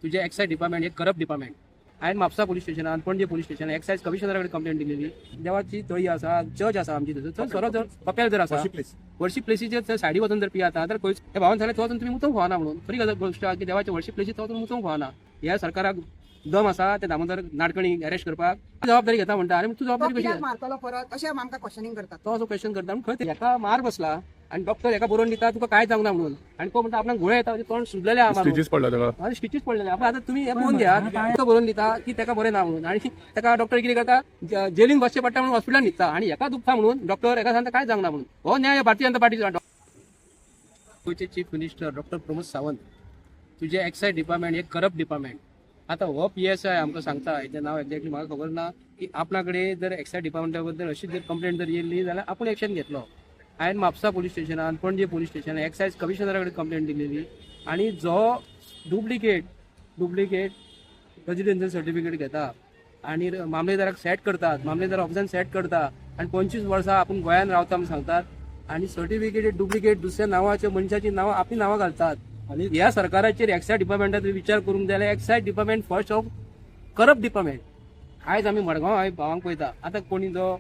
तुझे excise department एक corrupt department. हांवें म्हापसा पुलीस स्टेशनान पणजे पुलीस स्टेशन एक्सायज कमिशनरा कडेन कंप्लेंट दिलेली. देवाची तळी आसा, चर्च आसा आमची थंय, थंय सरो जर कपेल जर आसा वर्शीप प्लेसीचेर थंय सायडी वचून जर पियाता तर खंयच त्या भावान सांगलें थंय वचून तुमी मुतूंक फावना म्हणून. खरी गजाल गोश्ट आसा की देवाच्या वर्शीप प्लेसीर थंय वचून मुतूंक फावना. ह्या सरकाराक दम आसा ते दामोदर नाडकणी अरेस्ट करपाक जबाबदारी घेता म्हणटा. आनी तूं जबाबदारी कशी घेता? मारतलो परत अशें आमकां क्वेश्चनिंग करतात. तो असो क्वेश्चन करता खंय हेका मार बसला आणि डॉक्टर हेका बरोवन दिता तुका काय जावंक ना म्हणून. आणि तो म्हणटा आपणाक घोळे येता तोंड सुजलेले आहा स्टिचेस पडला तेका आणि स्टिचीस पडलेले. आपण आता तुम्ही हे पळोवन घ्या तो बरोवन दिता की तेका बरें ना म्हणून. आणि तेका डॉक्टर कितें करता जेलीन बसचें पडटा म्हणून हॉस्पिटलान न्हिदता आणि हेका दुखता म्हणून डॉक्टर हेका सांगता काय जावंक ना म्हणून. हो न्याय भारतीय जनता पार्टीचो. गोंयचे chief minister doctor Pramod Sawant तुझे एक्सायज डिपार्टमेंट एक करप्ट डिपार्टमेंट. आता हो PSI आमकां सांगता हेचें नांव एक्झॅक्टली म्हाका खबर ना की आपणा कडेन जर एक्सायज डिपार्टमेंटा बद्दल अशी जर कंप्लेंट जर येयली जाल्यार आपूण एक्शन घेतलो. हांवें म्हापसा पुलीस स्टेशनान पणजे पुलीस स्टेशन एक्सायज कमिशनरा कडेन कंप्लेंट दिलेली. आणि जो डुप्लिकेट रेजिडेन्शियल सर्टिफिकेट घेता आणि मामलेदाराक सेट करतात, मामलेदार ऑफिसान सेट करता आणि 25 वर्सां आपूण गोंयांत रावता म्हूण सांगतात आणि सर्टिफिकेट डुप्लिकेट दुसऱ्या नांवाच्या मनशाची नांवां आपली नांवां घालतात. आणि ह्या सरकाराचेर एक्सायज डिपार्टमेंटान विचार करूंक जाय जाल्यार excise department first of corrupt department. आयज आमी मडगांव हांवें भावांक पळयता आतां कोणी जो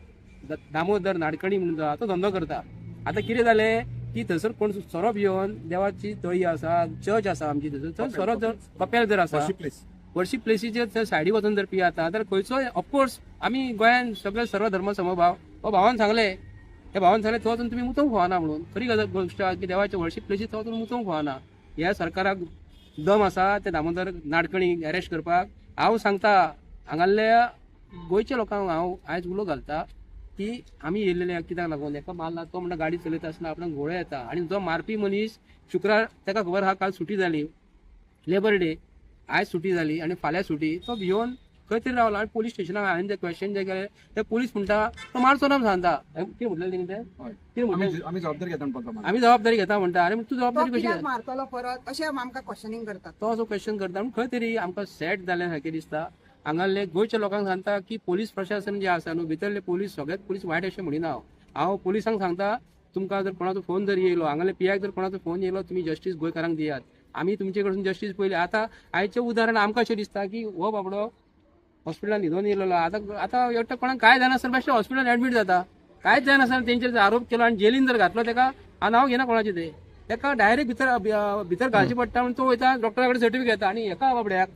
दामोदर नाडकणी म्हणून जो तो धंदो करता. आतां कितें जालें की थंयसर कोण सोरोप येवन देवाची तळी आसा, चर्च आसा आमची थंयसर थंय सोरो जर कपेल जर आसा वर्शीप प्लेसीचेर थंय सायडी वचून जर पियाता तर खंयचोय ऑफकोर्स आमी गोंयांत सगळे सर्व धर्म समभाव हो भावान सांगलें. त्या भावान सांगलें थंय वचून तुमी मुतूंक फावना म्हणून. खरी गजाल गोश्ट आसा की देवाच्या वर्शीप प्लेसीर थंय वचून मुतूंक फावना. ह्या सरकाराक दम आसा ते दामोदर नाडकणी अरेस्ट करपाक. हांव सांगता हांगाल्या गोंयच्या लोकांक हांव आयज उलो घालता की आमी येयलेले कित्याक लागून हेका मारला. तो म्हणटा गाडी चलयता आसतना आपणाक घोळे येता आणि जो मारपी मनीस शुक्रार ताका खबर आहा काल सुटी जाली लेबर डे, आयज सुटी जाली आणि फाल्यां सुटी. तो भिवन खंय तरी रावला आणि पोलीस स्टेशनाक हांवें जे क्वेश्चन जे केले ते पुलीस म्हणटा तो मारचो ना सांगता. कितें म्हटलें तेंगे कितें म्हटलें आमी जबाबदारी घेता आमी जबाबदारी घेता म्हणटा. आनी तूं जबाबदारी कशी घेता? मारतलो परत अशें आमकां क्वेश्चनिंग करतात. तो असो क्वेश्चन करता खंय तरी आमकां सेट जाल्या सारखें दिसता. हांगाले गोंयच्या लोकांक सांगता की पोलीस प्रशासन जे आसा न्हू भितरले पोलीस सगळ्यात पोलीस वायट अशें म्हणिना. हांव पोलिसांक सांगता तुमकां जर कोणाचो फोन जर येयलो हांगाले PIक जर कोणाचो फोन येयलो तुमी जस्टीस गोंयकारांक दियात. आमी तुमचे कडसून जस्टीस पयली. आतां आयचें उदाहरण आमकां अशें दिसता की हो बाबडो हॉस्पिटलान न्हिदोन येयलो आतां एकटो कोणाक काय जायनासतना बेश्टो हॉस्पिटलान एडमीट जाता. कांयच जायनासतना तेंचेर आरोप केलो आनी जेलीन जर घातलो तेका हांव नांव घेना कोणाचें ते तेका डायरेक्ट भितर घालचें पडटा म्हणून तो वयता डॉक्टरा कडेन सर्टिफिकेट घेता. आनी हेका बाबड्याक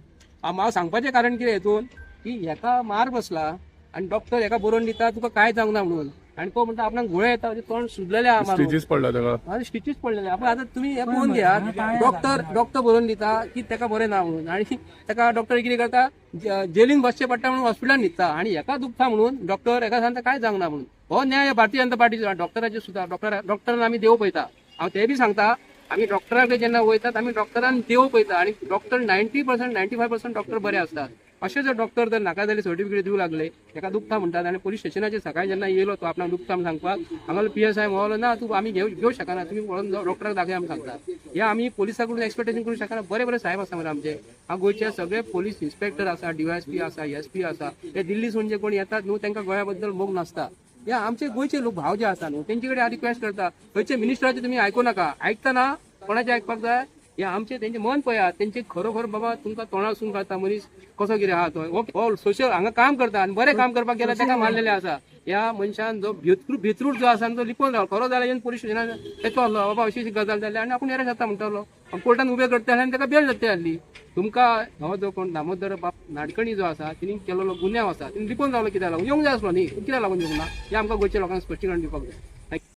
हांव सांगपाचें कारण कितें हेतून की हेका मार बसला आणि डॉक्टर हेका बरोवन दिता तुका काय जावंक ना म्हणून. आणि तो म्हणटा आपणाक घोळे येता तोंड सुजलेले आहा मारून. स्टिचेस पडला तेका स्टिचीस पडलेले. आपण आता तुम्ही हे पळोवन घ्या डॉक्टर बरोवन दिता की तेका बरें ना म्हणून. आणि तेका डॉक्टर कितें करता जेलीन बसचें पडटा म्हणून हॉस्पिटलान न्हिदता आणि हेका दुखता म्हणून डॉक्टर हेका सांगता काय जावंक ना म्हणून. हो न्याय भारतीय जनता पार्टीचो. डॉक्टराचे सुद्धा डॉक्टरान आमी देव पळयता. हांव ते बी सांगता आमी डॉक्टरा कडेन जेन्ना वयतात आमी डॉक्टरान देव पळयता आणि डॉक्टर 90% 95% डॉक्टर बरे असतात. अशें जर डॉक्टर जर नाका जाल्यार सर्टिफिकेट दिवंक लागले तेका दुखता म्हणटात आणि पोलीस स्टेशनाचेर सकाळी जेन्ना येयलो तो आपणाक दुखता म्हणून सांगपाक हांगालो PSI म्हणलो ना तूं आमी घेवं शकना तुमी पळोवन डॉक्टराक दाखया आमी सांगतात. हे आमी पोलिसां कडून एक्सपेक्टेशन करूंक शकना. बरे साहेब आसा मरे आमचे. हांव गोंयचे सगळे पोलीस इन्स्पेक्टर आसा, DYSP आसा, SP आसा. हे दिल्लीसून जे कोण येतात न्हू तांकां गोंया बद्दल मोग नासता. हे आमचे गोंयचे लोक भाव जे आसा न्हू तेंचे कडेन हांव रिक्वेस्ट करता खंयचे मिनिस्टराचे तुमी आयकूं नाका. आयकतना कोणाचे आयकपाक जाय हे आमचे तेंचे मन पळयात. तेंचे खरोखर बाबा तुमकां तोंडासून घालता मनीस कसो कितें आहा तो हो सोशल हांगा काम करता आनी बरें काम करपाक गेल्यार तेका मारलेले आसा. ह्या मनशान जो भितरूट जो आसा तो लिपोवन रावलो. खरो जाल्यार पोलीस स्टेशनान येतो आहलो बाबा अशी गजाल जाली आनी आपूण एरेस्ट जाता म्हणटालो. कोर्टान उबे करता आनी तेका बेल जाता आहली. तुमकां हो जो कोण दामोदर बाप नाडकणी जो आसा तिणी केलेलो गुन्यांव आसा तिणी लिपोवन रावलो कित्याक लागून येवंक जाय आसलो न्ही कित्याक लागून येवंक ना हे आमकां गोंयच्या लोकांक स्पश्टीकरण दिवपाक जाय.